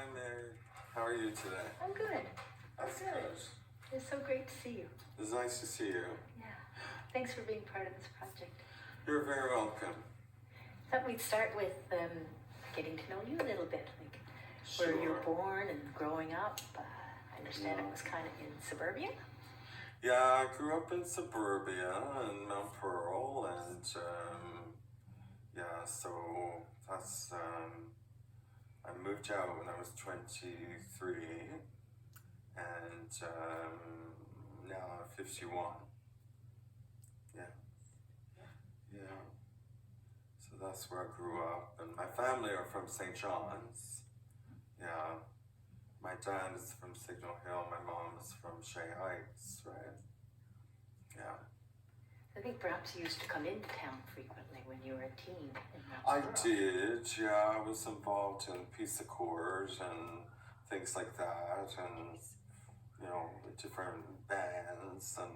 Hi, Mary. How are you today? I'm good. That's good. good. It's so great to see you. It's nice to see you. Yeah. Thanks for being part of this project. You're very welcome. Thought we'd start with getting to know you a little bit, like where you were born and growing up. I understand it was kind of in suburbia. Yeah, I grew up in suburbia in Mount Pearl, and yeah, so that's I moved out when I was 23, and now I'm 51. Yeah, yeah. So that's where I grew up, and my family are from St. John's. Yeah. My dad is from Signal Hill, my mom is from Shea Heights, right? Yeah. I think perhaps you used to come into town frequently when you were a teen in Mount I Pearl. did, yeah. I was involved in Peace Accord and things like that, and, you know, different bands, and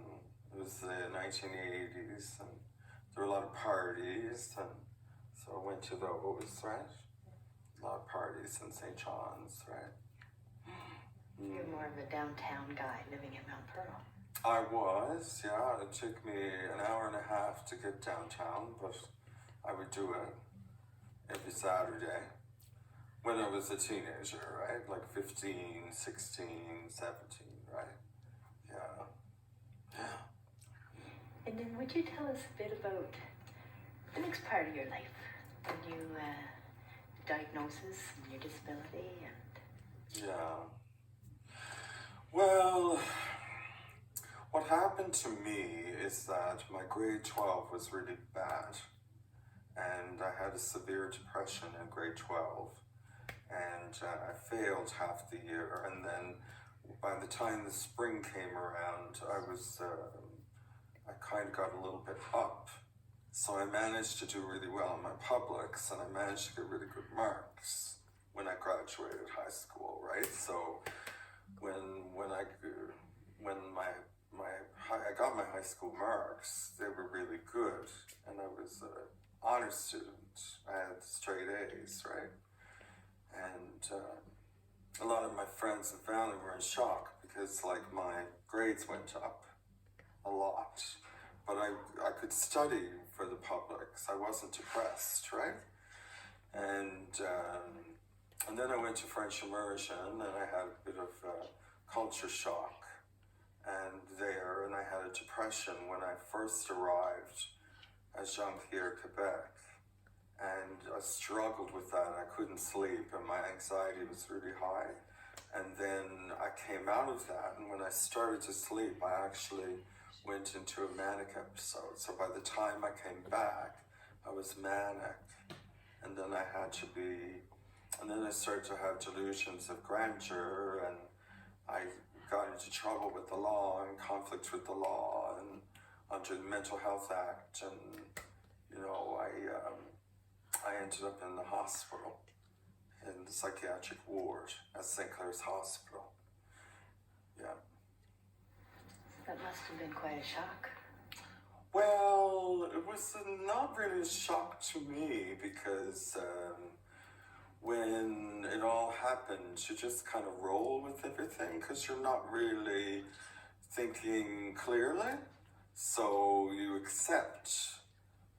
it was the 1980s, and there were a lot of parties, and so I went to those, right? A lot of parties in St. John's, right? You're more of a downtown guy living in Mount Pearl. I was, yeah. It took me an hour and a half to get downtown, but I would do it every Saturday when I was a teenager, right? Like 15, 16, 17, right? Yeah. And then would you tell us a bit about the next part of your life, when you diagnosis and your disability and... Yeah. Well, what happened to me is that my grade 12 was really bad, and I had a severe depression in grade 12, and I failed half the year, and then by the time the spring came around, I kind of got a little bit up, so I managed to do really well in my publics, and I managed to get really good marks when I graduated high school, right? So when I got my high school marks, they were really good, and I was an honor student. I had straight A's, right? And a lot of my friends and family were in shock because, like, my grades went up a lot, but I could study for the publics. I wasn't depressed, right? And then I went to French immersion, and I had a bit of culture shock and I had a depression when I first arrived at Jean-Pierre, Quebec, and I struggled with that. I couldn't sleep, and my anxiety was really high, and then I came out of that, and when I started to sleep, I actually went into a manic episode. So by the time I came back, I was manic, and then I started to have delusions of grandeur, and I got into trouble with the law and conflict with the law and under the Mental Health Act, and, you know, I ended up in the hospital, in the psychiatric ward at St. Clair's Hospital. Yeah. That must have been quite a shock. Well, it was not really a shock to me because when it all happened, you just kind of roll with everything because you're not really thinking clearly. So you accept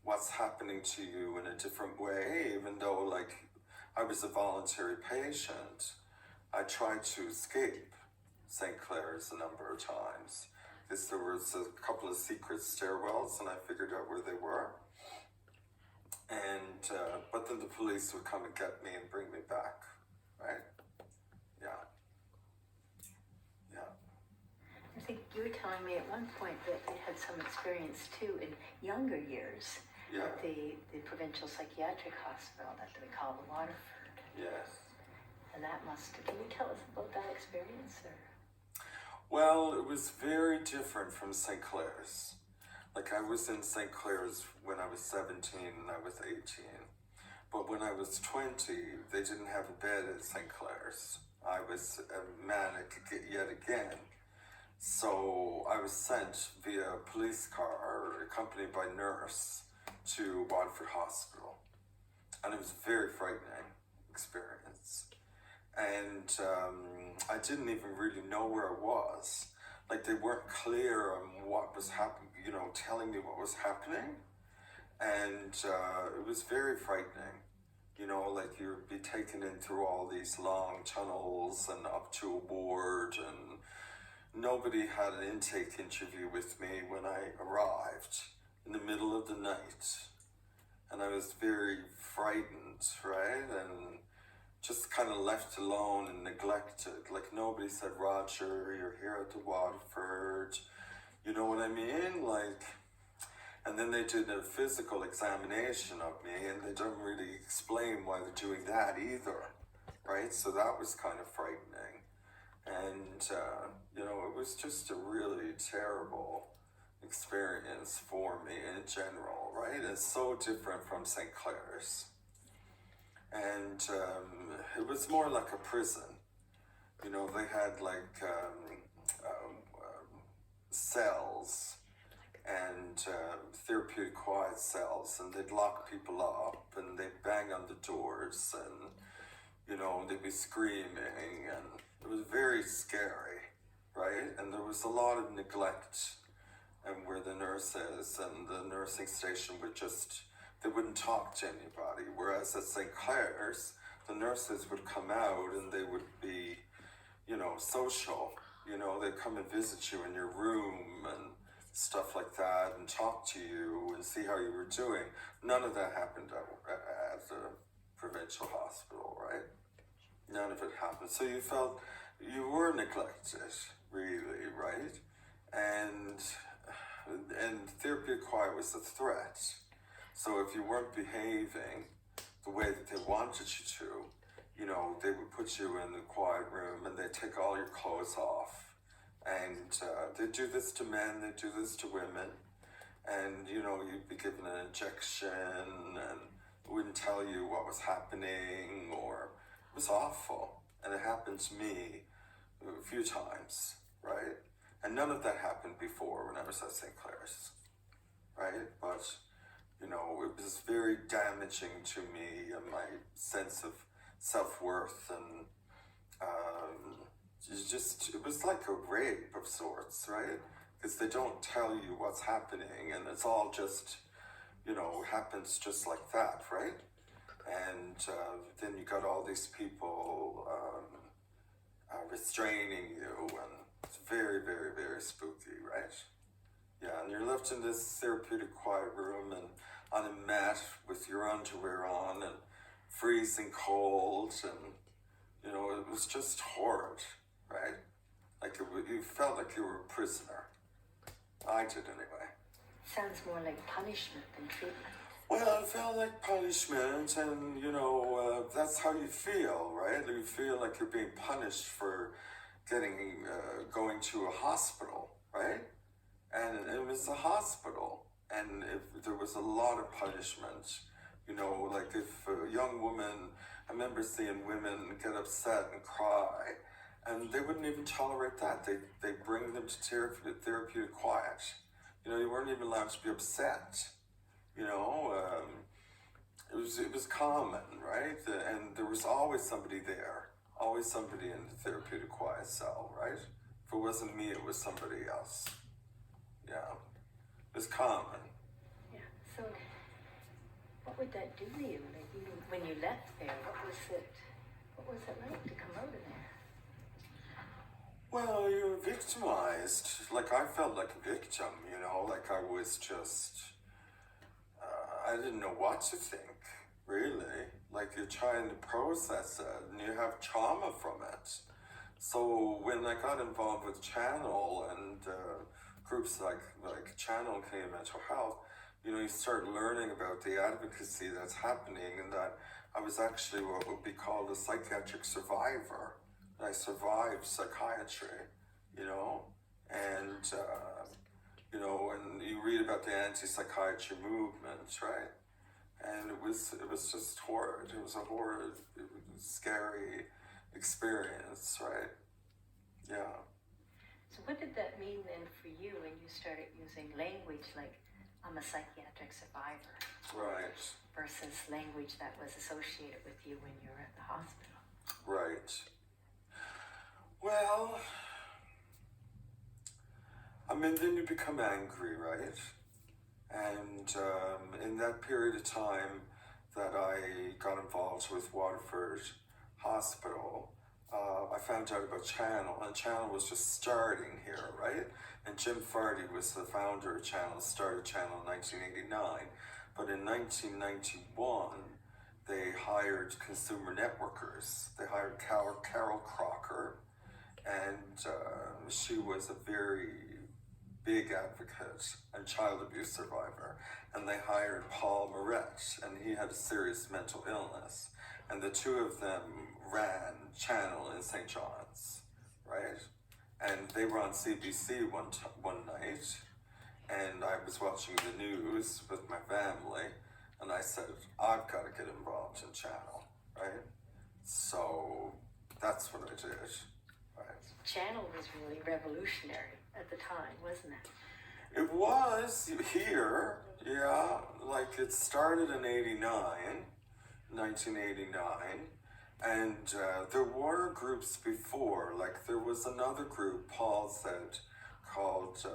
what's happening to you in a different way, even though, like, I was a voluntary patient. I tried to escape St. Clair's a number of times because there was a couple of secret stairwells, and I figured out where they were. And but then the police would come and get me and bring me back, right? Yeah. I think you were telling me at one point that you had some experience too in younger years at the provincial psychiatric hospital that we call the Waterford. Yes. And that can you tell us about that experience? Or? Well, it was very different from St. Clair's. Like, I was in St. Clair's when I was 17 and I was 18. But when I was 20, they didn't have a bed at St. Clair's. I was manic yet again. So I was sent via a police car, accompanied by nurse, to Waterford Hospital. And it was a very frightening experience. and I didn't even really know where I was. Like they weren't clear on what was happening, you know, telling me what was happening, and it was very frightening. You know, like you'd be taken in through all these long tunnels and up to a ward, and nobody had an intake interview with me when I arrived in the middle of the night. And I was very frightened, right? And just kind of left alone and neglected. Like nobody said, Roger, you're here at the Waterford. You know what I mean? Like, and then they did a physical examination of me, and they don't really explain why they're doing that either, right? So that was kind of frightening. And, you know, it was just a really terrible experience for me in general, right? It's so different from St. Clair's. And it was more like a prison. You know, they had like cells and therapeutic quiet cells, and they'd lock people up and they'd bang on the doors, and you know, they'd be screaming, and it was very scary, right? And there was a lot of neglect, and where the nurses and the nursing station would just, they wouldn't talk to anybody, whereas at St. Clair's, the nurses would come out and they would be, you know, social. You know, they'd come and visit you in your room and stuff like that, and talk to you and see how you were doing. None of that happened at the provincial hospital, right? None of it happened. So you felt you were neglected, really, right? And therapeutic quiet was a threat. So if you weren't behaving the way that they wanted you to, you know, they would put you in the quiet room and they'd take all your clothes off. And they do this to men, they do this to women, and you know, you'd be given an injection and wouldn't tell you what was happening, or it was awful. And it happened to me a few times, right? And none of that happened before when I was at St. Clair's, right? But you know, it was very damaging to me and my sense of self-worth, and it was like a rape of sorts, right? Because they don't tell you what's happening, and it's all just, you know, happens just like that, right? And then you got all these people restraining you, and it's very, very, very spooky, right? Yeah, and you're left in this therapeutic quiet room and on a mat with your underwear on and freezing cold, and you know, it was just horrid, right? Like you felt like you were a prisoner. I did anyway. Sounds more like punishment than treatment. Well, it felt like punishment, and you know, that's how you feel, right? You feel like you're being punished for going to a hospital, right? And it was a hospital, and if there was a lot of punishment, you know, like if a young woman, I remember seeing women get upset and cry, and they wouldn't even tolerate that. They bring them to therapeutic quiet. You know, you weren't even allowed to be upset. You know, it was common, right? And there was always somebody there, always somebody in the therapeutic quiet cell, right? If it wasn't me, it was somebody else. Yeah, it was common. Yeah. So, what would that do to you? Like when you left there, what was it like to come out of there? Well, you were victimized. Like I felt like a victim. You know, like I was just. I didn't know what to think, really. Like you're trying to process it and you have trauma from it. So when I got involved with Channel and groups like Channel Canadian Mental Health, you know, you start learning about the advocacy that's happening, and that I was actually what would be called a psychiatric survivor. I survived psychiatry, you know, and you know, and you read about the anti-psychiatry movement, right? And it was just horrid. It was a horrid, scary experience, right? Yeah. So what did that mean then for you when you started using language like, I'm a psychiatric survivor? Right. Versus language that was associated with you when you were at the hospital? Right. Well, I mean, then you become angry, right? And in that period of time that I got involved with Waterford Hospital, I found out about Channel, and Channel was just starting here, right? And Jim Fardy was the founder of Channel, started Channel in 1989. But in 1991, they hired consumer networkers. They hired Carol Crocker, and she was a very big advocate and child abuse survivor. And they hired Paul Moret, and he had a serious mental illness. And the two of them ran Channel in St. John's, right? And they were on CBC one night, and I was watching the news with my family, and I said, I've got to get involved in Channel, right? So that's what I did, right? Channel was really revolutionary at the time, wasn't it? It was here, yeah, like it started in 1989, and there were groups before, like there was another group, Paul said, called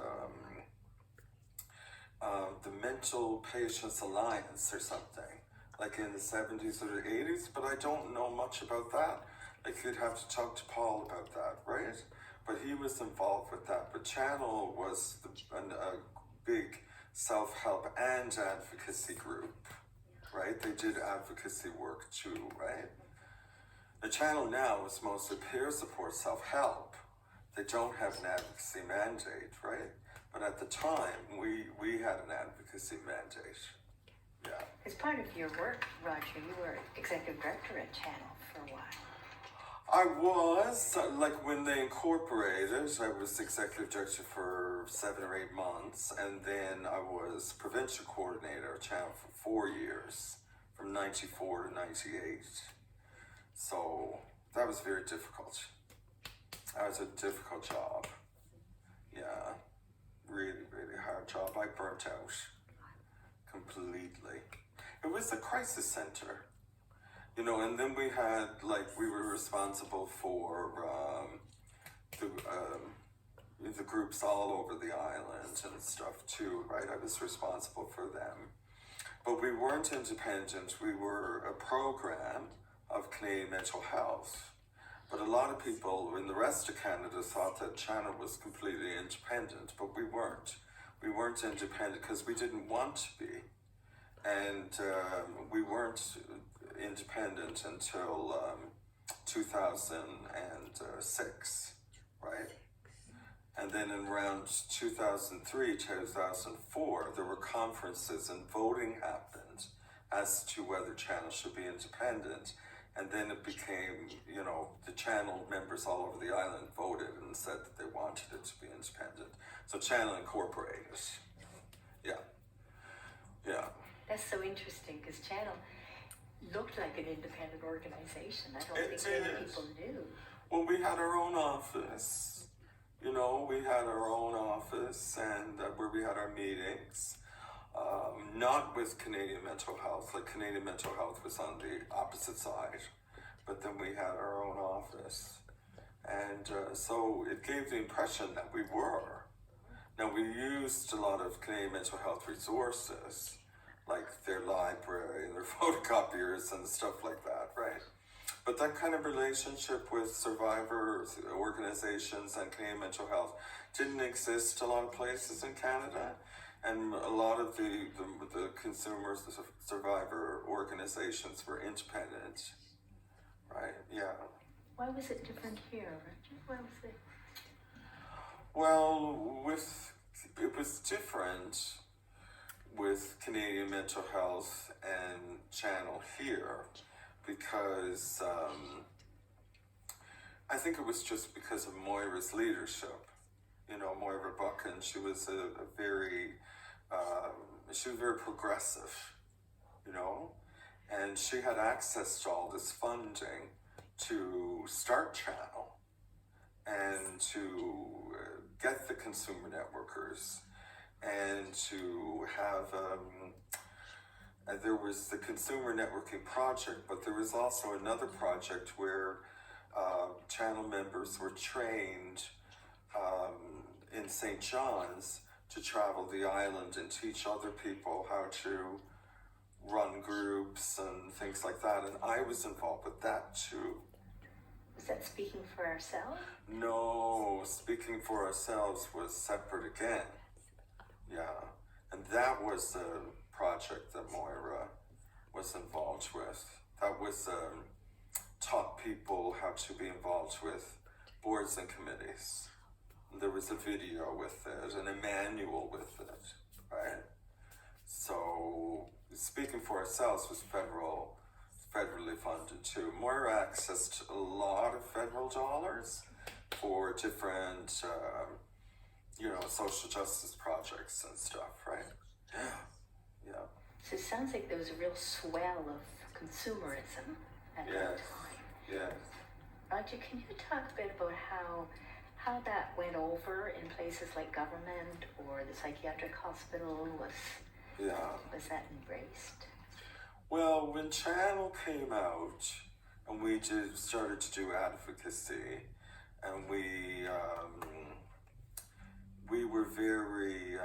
the Mental Patients Alliance or something, like in the 70s or the 80s, but I don't know much about that. Like you'd have to talk to Paul about that, right? But he was involved with that. But Channel was a big self-help and advocacy group, right? They did advocacy work too, right? The Channel now is mostly peer support, self-help. They don't have an advocacy mandate, right? But at the time, we had an advocacy mandate. Yeah. As part of your work, Roger, you were executive director at Channel for a while. I was, like when they incorporated, I was executive director for 7 or 8 months, and then I was provincial coordinator at Channel for 4 years, from 94 to 98. So that was very difficult. That was a difficult job. Yeah, really, really hard job. I burnt out completely. It was a crisis center. You know, and then we had, like, we were responsible for the groups all over the island and stuff too, right? I was responsible for them. But we weren't independent. We were a program of Canadian mental health. But a lot of people in the rest of Canada thought that Channel was completely independent, but we weren't. We weren't independent because we didn't want to be. And we weren't independent until 2006, right? And then in around 2003, 2004, there were conferences and voting happened as to whether Channel should be independent. And then it became, you know, the Channel members all over the island voted and said that they wanted it to be independent. So Channel incorporated. Yeah. Yeah. That's so interesting because Channel looked like an independent organization. I don't think many people knew. Well, we had our own office. You know, we had our own office and where we had our meetings. Not with Canadian Mental Health. Like Canadian Mental Health was on the opposite side. But then we had our own office. And so it gave the impression that we were. Now, we used a lot of Canadian Mental Health resources, like their library, their photocopiers and stuff like that, right? But that kind of relationship with survivor organizations and Canadian Mental Health didn't exist a lot of places in Canada. And a lot of the consumers, the survivor organizations were independent, right? Yeah. Why was it different here, Richard? Why was it? Well, it was different with Canadian Mental Health and Channel here because I think it was just because of Moira's leadership. You know, Moira Buchan, she was she was very progressive, you know, and she had access to all this funding to start Channel and to get the consumer networkers and to have And there was the Consumer Networking Project, but there was also another project where channel members were trained in St. John's to travel the island and teach other people how to run groups and things like that. And I was involved with that too. Was that Speaking for Ourselves? No, Speaking for Ourselves was separate again. Yeah. And that was the project that Moira was involved with. That was taught people how to be involved with boards and committees. And there was a video with it and a manual with it, right? So Speaking for Ourselves was federally funded too. Moira accessed a lot of federal dollars for different, social justice projects and stuff, right? Yeah. So it sounds like there was a real swell of consumerism at that time. Yes. Roger, can you talk a bit about how that went over in places like government or the psychiatric hospital? Was that embraced? Well, when Channel came out and we started to do advocacy, and we were very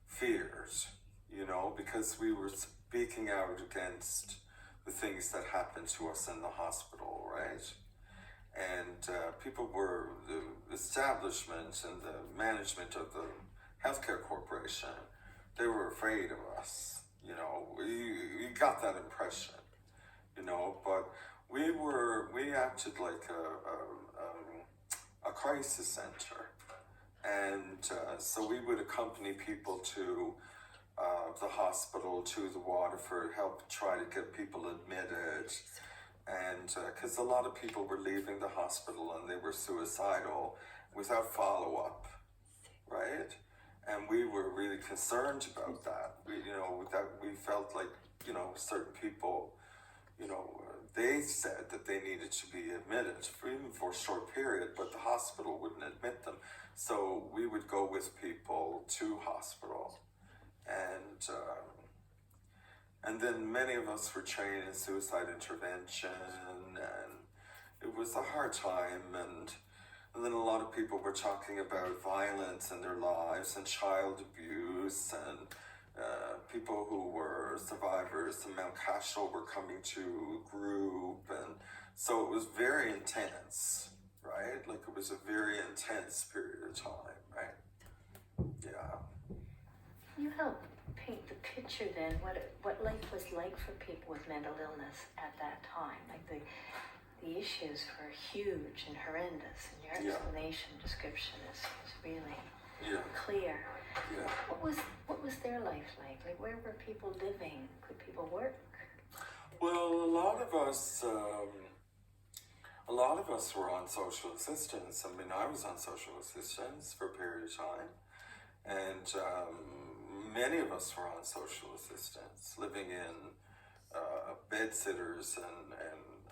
feared, because we were speaking out against the things that happened to us in the hospital, right? And the establishment and the management of the healthcare corporation, they were afraid of us. We got that impression, but we acted like a crisis center. And so we would accompany people to the hospital, to the Waterford, help try to get people admitted. And because a lot of people were leaving the hospital and they were suicidal without follow-up, right? And we were really concerned about that. We felt like, certain people, they said that they needed to be admitted, even for a short period, but the hospital wouldn't admit them. So we would go with people to hospital. And then many of us were trained in suicide intervention, and it was a hard time. And then a lot of people were talking about violence in their lives and child abuse, and people who were survivors of Mount Cashel were coming to group. And so it was very intense, right? Like it was a very intense period of time, right? Yeah. Can you help paint the picture then, what life was like for people with mental illness at that time? Like the issues were huge and horrendous, and your explanation, description is really clear. Yeah. What was their life like? Like, where were people living? Could people work? Well, a lot of us were on social assistance. I mean, I was on social assistance for a period of time, and many of us were on social assistance, living in bed-sitters and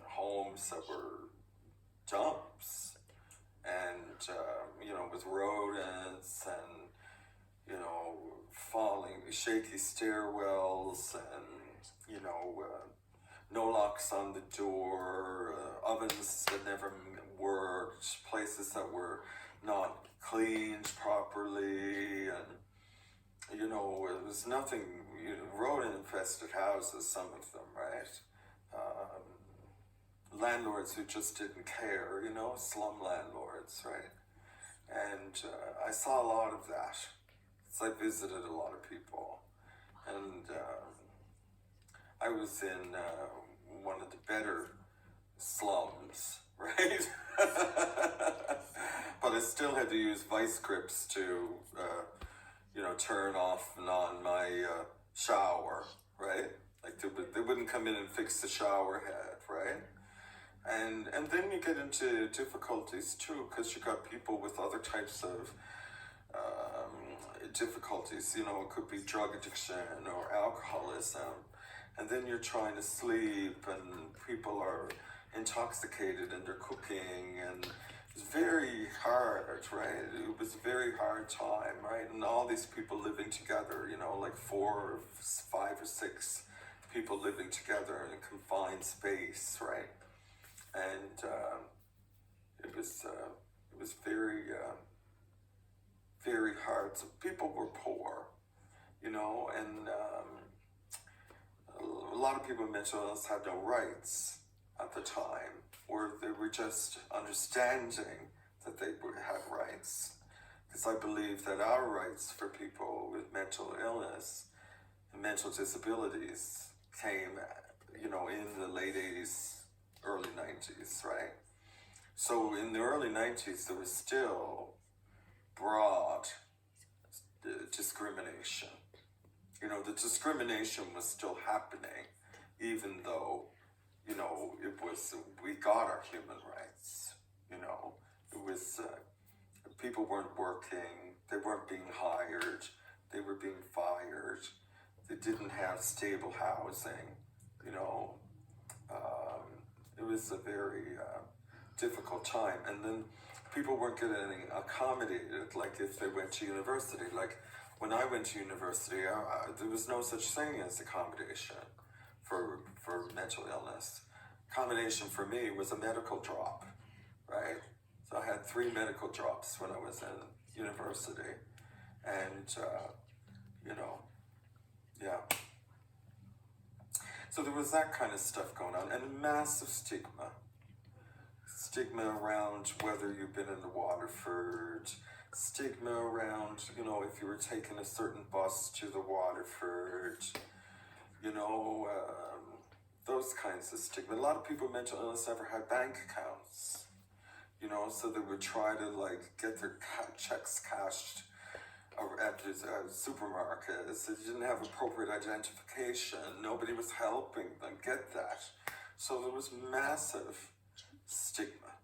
homes that were dumps, and with rodents and falling, shaky stairwells, and no locks on the door, ovens that never worked, places that were not cleaned properly, and it was nothing, rodent-infested houses, some of them, right? Landlords who just didn't care, slum landlords, right? And I saw a lot of that. So I visited a lot of people. And I was in one of the better slums, right? But I still had to use vice grips to, turn off and on my shower, right? Like they wouldn't come in and fix the shower head, right? And then you get into difficulties too, because you got people with other types of difficulties. It could be drug addiction or alcoholism, and then you're trying to sleep, and people are intoxicated and they're cooking, and was very hard, right? It was a very hard time, right? And all these people living together, you know, like 5 or 6 people living together in a confined space, right? And it was very very hard. So people were poor, you know, and a lot of people in mental illness had no rights at the time, or they were just understanding that they would have rights. Because I believe that our rights for people with mental illness and mental disabilities came, you know, in the late 80s, early 90s, right? So in the early 90s, there was still broad discrimination. You know, the discrimination was still happening, even though, you know, we got our human rights, you know. It was, people weren't working, they weren't being hired, they were being fired, they didn't have stable housing, you know. It was a very difficult time. And then people weren't getting accommodated, like if they went to university. Like when I went to university, there was no such thing as accommodation for mental illness. Accommodation for me was a medical drop, right? So I had 3 medical drops when I was in university. And, you know, yeah. So there was that kind of stuff going on, and massive stigma. Stigma around whether you've been in the Waterford, stigma around, you know, if you were taking a certain bus to the Waterford, you know, those kinds of stigma. A lot of people with mental illness never had bank accounts, you know, so they would try to like get their checks cashed at supermarkets. They didn't have appropriate identification. Nobody was helping them get that. So there was massive stigma.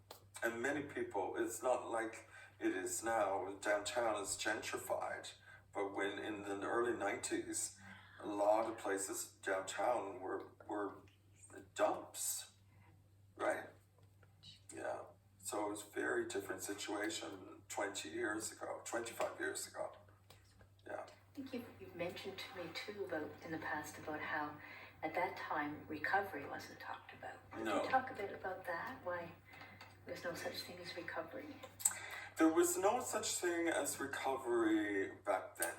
And many people, it's not like it is now. Downtown is gentrified. But when in the early 90s, a lot of places downtown were dumps, right? Yeah. So it was a very different situation 20 years ago, 25 years ago. Yeah. I think you've mentioned to me too about in the past about how at that time recovery wasn't talked about. Could you talk a bit about that? Why there's no such thing as recovery? There was no such thing as recovery back then.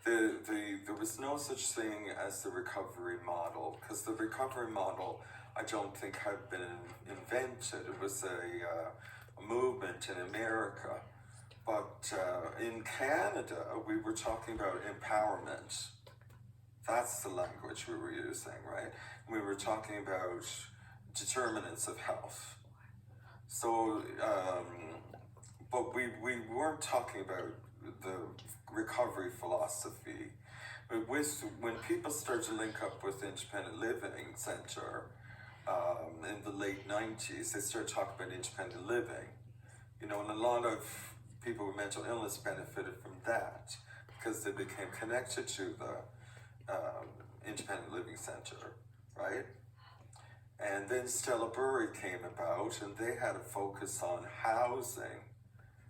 There was no such thing as the recovery model, because the recovery model, I don't think, had been invented. It was a movement in America. But in Canada, we were talking about empowerment. That's the language we were using, right? We were talking about determinants of health. So, but we weren't talking about the recovery philosophy. When people started to link up with Independent Living Centre in the late 90s, they started talking about independent living. You know, and a lot of people with mental illness benefited from that because they became connected to the Independent Living Centre, right? And then Stella Burry came about, and they had a focus on housing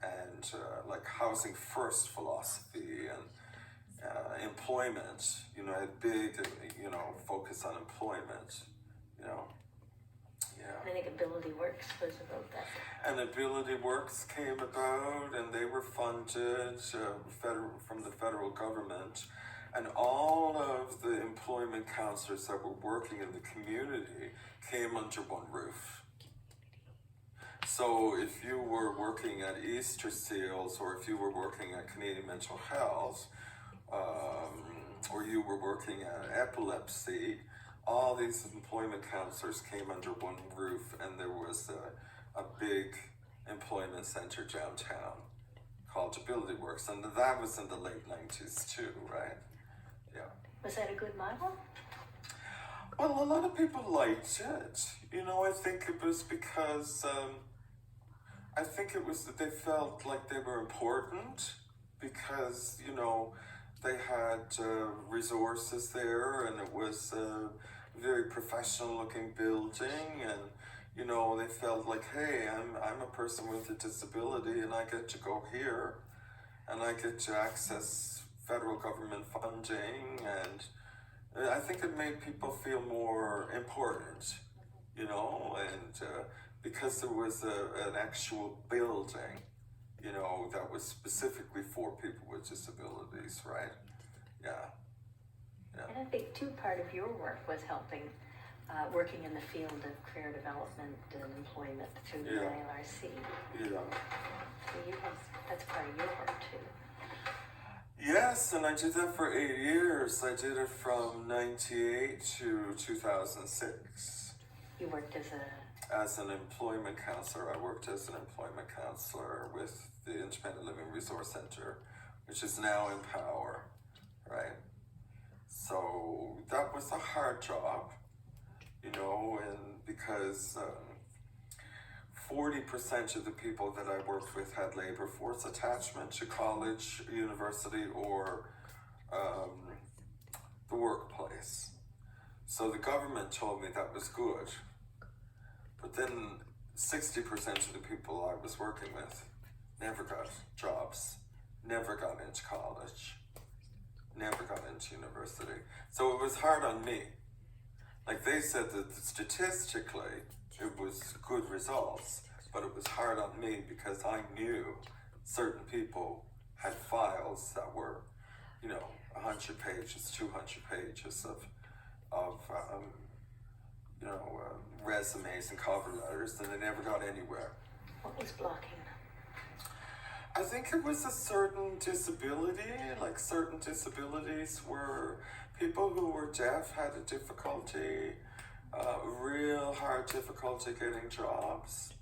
and like housing first philosophy and employment. You know, a big, you know, focus on employment. You know, yeah. I think Ability Works was about that. And Ability Works came about, and they were funded from the federal government. And all of the employment counselors that were working in the community came under one roof. So if you were working at Easter Seals, or if you were working at Canadian Mental Health, or you were working at Epilepsy, all these employment counselors came under one roof, and there was a big employment center downtown called Ability Works, and that was in the late 90s too, right? Yeah. Was that a good model? Well, a lot of people liked it. You know, I think it was because, I think it was that they felt like they were important because, you know, they had resources there, and it was a very professional looking building, and, you know, they felt like, hey, I'm a person with a disability and I get to go here and I get to access federal government funding, and I think it made people feel more important, you know, and because there was an actual building, you know, that was specifically for people with disabilities, right? Yeah. And I think too, part of your work was helping, working in the field of career development and employment through the ILRC. Yeah. So that's part of your work too. Yes, and I did that for 8 years. I did it from 98 to 2006. You worked as an employment counselor. I worked as an employment counselor with the Independent Living Resource Center, which is now Empower, right? So that was a hard job, you know, and because 40% of the people that I worked with had labor force attachment to college, university, or the workplace. So the government told me that was good. But then 60% of the people I was working with never got jobs, never got into college, never got into university. So it was hard on me. Like they said that statistically it was good results, but it was hard on me because I knew certain people had files that were, you know, 100 pages, 200 pages of you know, resumes and cover letters, and they never got anywhere. What was blocking them? I think it was a certain disability, like certain disabilities were people who were deaf had a difficulty, real hard difficulty getting jobs,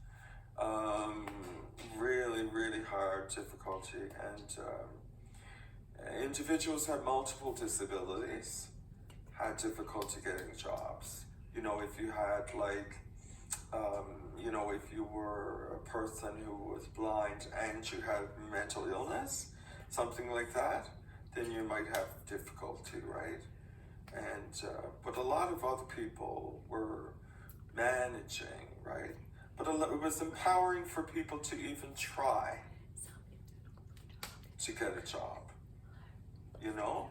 really hard difficulty, and individuals had multiple disabilities, had difficulty getting jobs. You know, if you had like, you know, if you were a person who was blind and you had mental illness, something like that, then you might have difficulty, right? And, but a lot of other people were managing, right? But it was empowering for people to even try to get a job, you know?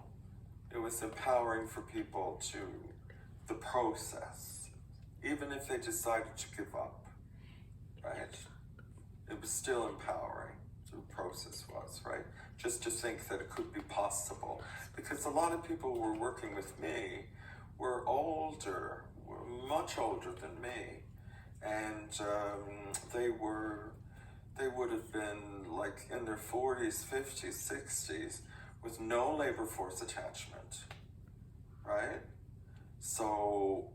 It was empowering for people to the process, even if they decided to give up, right? It was still empowering, the process was, right? Just to think that it could be possible. Because a lot of people who were working with me were older, were much older than me. And they would have been like in their 40s, 50s, 60s with no labor force attachment, right? So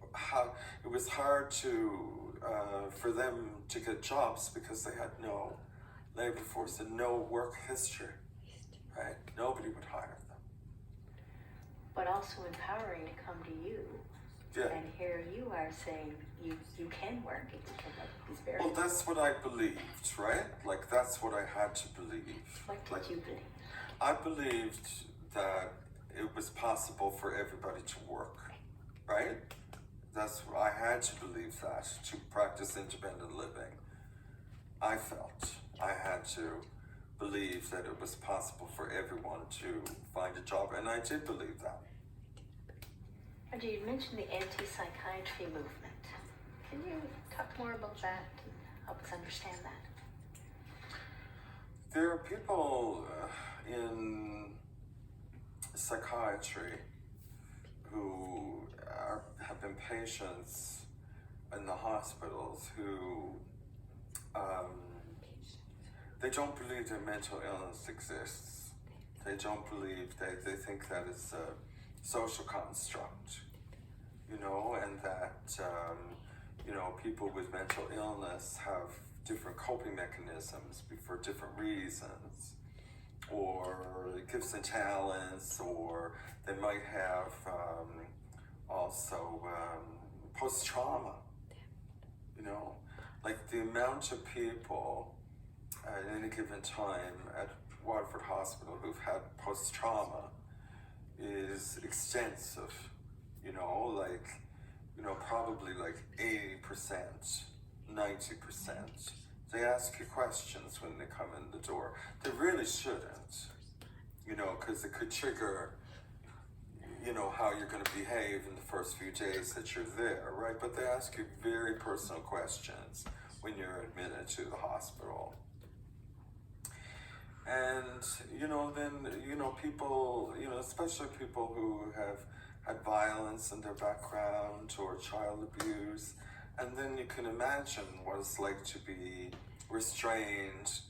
it was hard for them to get jobs because they had no labor force and no work history, right? Nobody would hire them. But also empowering to come to you. Yeah. And here you are saying you can work and you can make these very. Well, that's what I believed, right? Like that's what I had to believe. What did you believe? I believed that it was possible for everybody to work, right? That's what I had to believe, that to practice independent living. I felt I had to believe that it was possible for everyone to find a job, and I did believe that. Roger, you mentioned the anti-psychiatry movement. Can you talk more about that and help us understand that? There are people in psychiatry who have been patients in the hospitals who they don't believe that mental illness exists. They don't believe, they think that it's a social construct, you know, and that, you know, people with mental illness have different coping mechanisms for different reasons, or gifts and talents, or they might have also post-trauma, you know, like the amount of people at any given time at Waterford Hospital who've had post-trauma is extensive, you know, like, you know, probably like 80% 90%. They ask you questions when they come in the door. They really shouldn't, you know, because it could trigger, you know, how you're going to behave in the first few days that you're there, right? But they ask you very personal questions when you're admitted to the hospital. And, you know, then, you know, people, you know, especially people who have had violence in their background or child abuse, and then you can imagine what it's like to be restrained,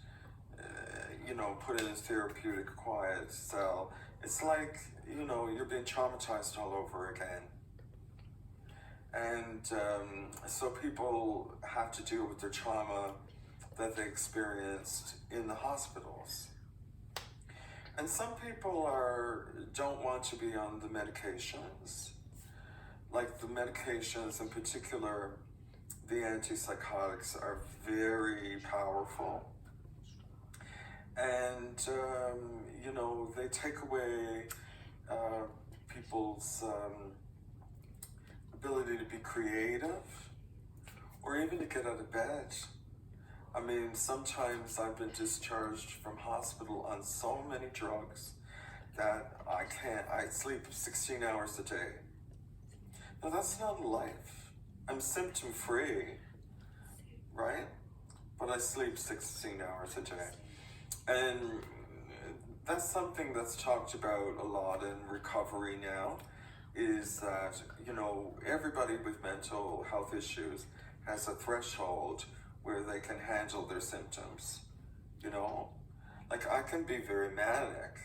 you know, put in a therapeutic quiet cell. It's like, you know, you're being traumatized all over again. And so people have to deal with their trauma that they experienced in the hospitals. And some people don't want to be on the medications. Like the medications in particular, the antipsychotics are very powerful. And, you know, they take away people's ability to be creative or even to get out of bed. I mean, sometimes I've been discharged from hospital on so many drugs that I sleep 16 hours a day. Now that's not life. I'm symptom free, right? But I sleep 16 hours a day. And that's something that's talked about a lot in recovery now, is that, you know, everybody with mental health issues has a threshold where they can handle their symptoms, you know? Like, I can be very manic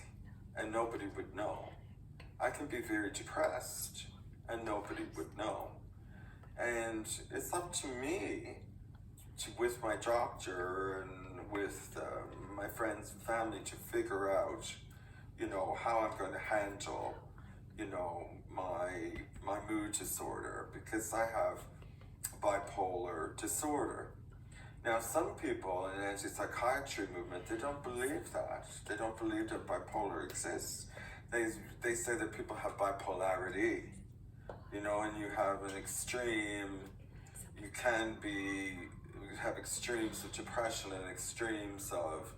and nobody would know. I can be very depressed and nobody would know. And it's up to me, with my doctor and with my friends and family, to figure out, you know, how I'm going to handle, you know, my mood disorder, because I have bipolar disorder. Now, some people in the anti-psychiatry movement, they don't believe that. They don't believe that bipolar exists. They say that people have bipolarity, you know, and you have an extreme, you have extremes of depression and extremes of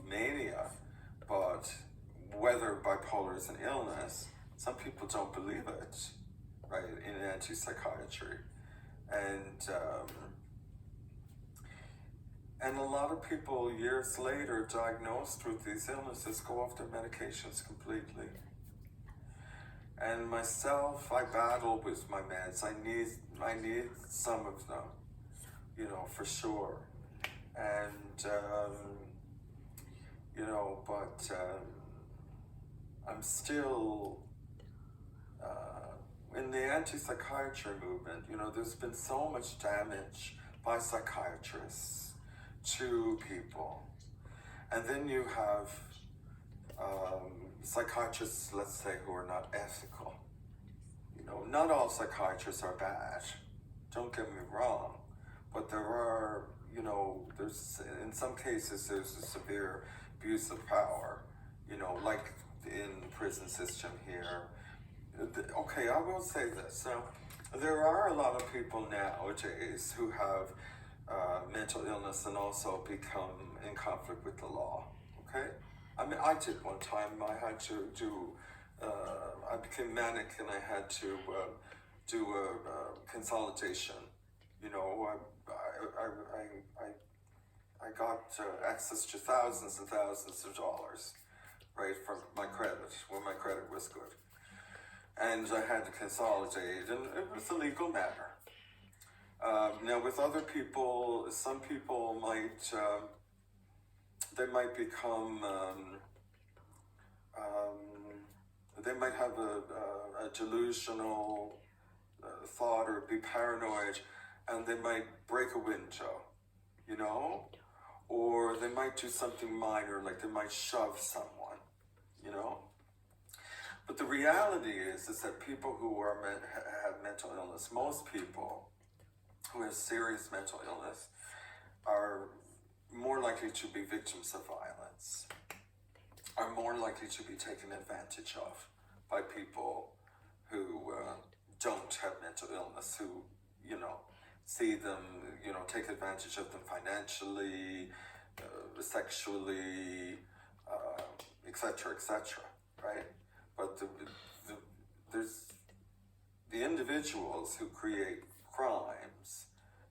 mania. But whether bipolar is an illness, some people don't believe it, right, in anti-psychiatry. And a lot of people years later diagnosed with these illnesses go off their medications completely. And myself, I battle with my meds. I need some of them, you know, for sure. And you know, but I'm still in the anti-psychiatry movement. You know, there's been so much damage by psychiatrists to people. And then you have psychiatrists, let's say, who are not ethical. You know, not all psychiatrists are bad, don't get me wrong, but there are, you know, in some cases there's a severe abuse of power, you know, like in the prison system here. Okay, I will say this. Now, there are a lot of people nowadays who have mental illness and also become in conflict with the law, okay? I mean, I did one time. I had to do, I became manic and I had to do a consolidation. You know, I got access to thousands and thousands of dollars, right, from my credit, when my credit was good. And I had to consolidate, and it was a legal matter. Now, with other people, some people might, they might become, they might have a delusional thought or be paranoid, and they might break a window, you know? Or they might do something minor, like they might shove someone, you know? But the reality is that people who have mental illness, most people who have serious mental illness, are more likely to be victims of violence, are more likely to be taken advantage of by people who don't have mental illness, who, see them, take advantage of them financially, sexually, etc., right? But there's the individuals who create crimes,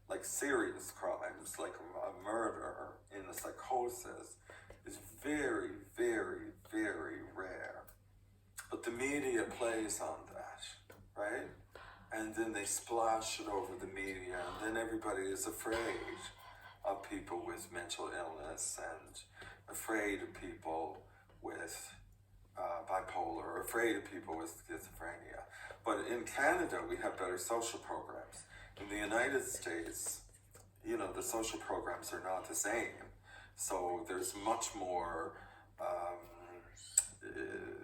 like serious crimes, like a murder in a psychosis, is very, very, very rare. But the media plays on that, right? And then they splash it over the media, and then everybody is afraid of people with mental illness and afraid of people with bipolar, afraid of people with schizophrenia. But in Canada, we have better social programs. In the United States, the social programs are not the same. So there's much more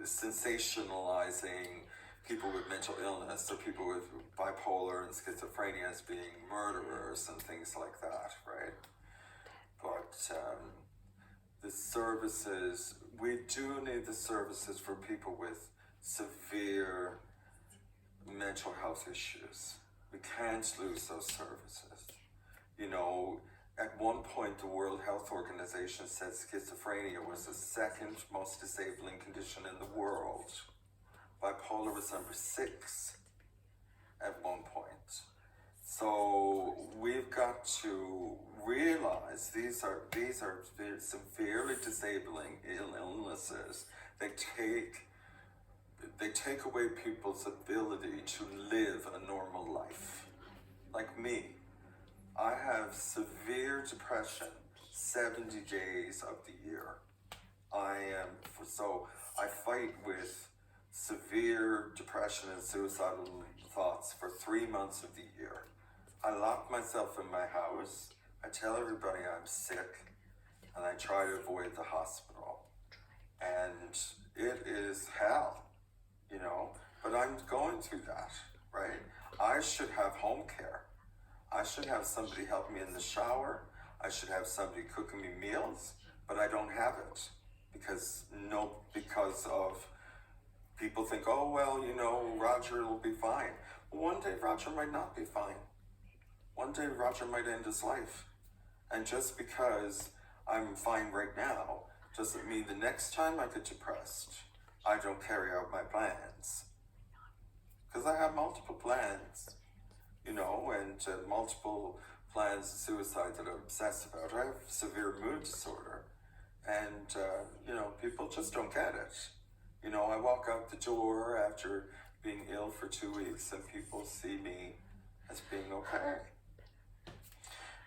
sensationalizing people with mental illness or people with bipolar and schizophrenia as being murderers and things like that, right? But the services, we do need the services for people with severe mental health issues. We can't lose those services. At one point, the World Health Organization said schizophrenia was the second most disabling condition in the world. Bipolar was number 6 at one point. So we've got to realize these are severely disabling illnesses. They take away people's ability to live a normal life. Like me, I have severe depression 70 days of the year. I fight with severe depression and suicidal thoughts for 3 months of the year. I lock myself in my house. I tell everybody I'm sick, and I try to avoid the hospital. And it is hell, but I'm going through that, right? I should have home care. I should have somebody help me in the shower. I should have somebody cooking me meals, but I don't have it because of people think, oh, well, Roger will be fine. One day Roger might not be fine. One day Roger might end his life. And just because I'm fine right now doesn't mean the next time I get depressed, I don't carry out my plans. Because I have multiple plans, and multiple plans of suicide that I obsess about. I have severe mood disorder, and, people just don't get it. I walk out the door after being ill for 2 weeks, and people see me as being okay.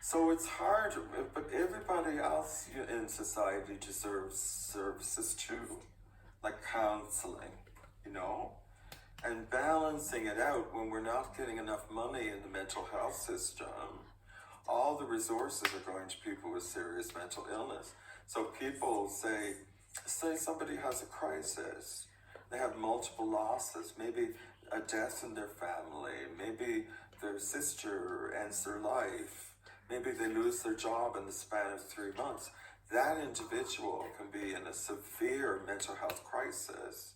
So it's hard, but everybody else in society deserves services too, like counseling, and balancing it out when we're not getting enough money in the mental health system. All the resources are going to people with serious mental illness. So people say somebody has a crisis, they have multiple losses, maybe a death in their family, maybe their sister ends their life, maybe they lose their job in the span of 3 months. That individual can be in a severe mental health crisis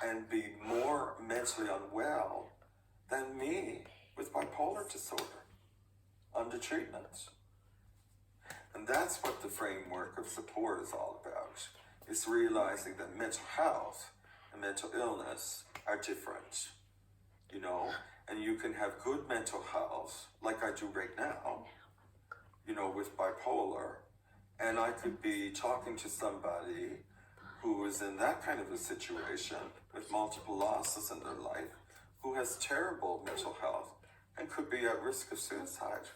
and be more mentally unwell than me with bipolar disorder under treatment. And that's what the framework of support is all about, is realizing that mental health and mental illness are different, and you can have good mental health, like I do right now, with bipolar, and I could be talking to somebody who is in that kind of a situation with multiple losses in their life, who has terrible mental health and could be at risk of suicide.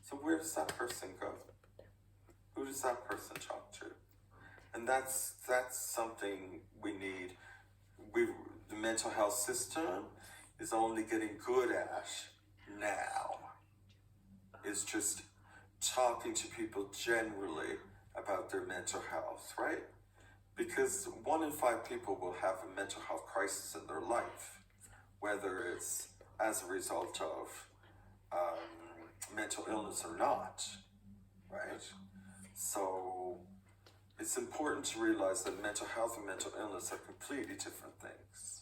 So where does that person go? Who does that person talk to? And that's something we need. The mental health system is only getting good at now. Is just talking to people generally about their mental health, right? Because 1 in 5 people will have a mental health crisis in their life, whether it's as a result of mental illness or not, right? So it's important to realize that mental health and mental illness are completely different things.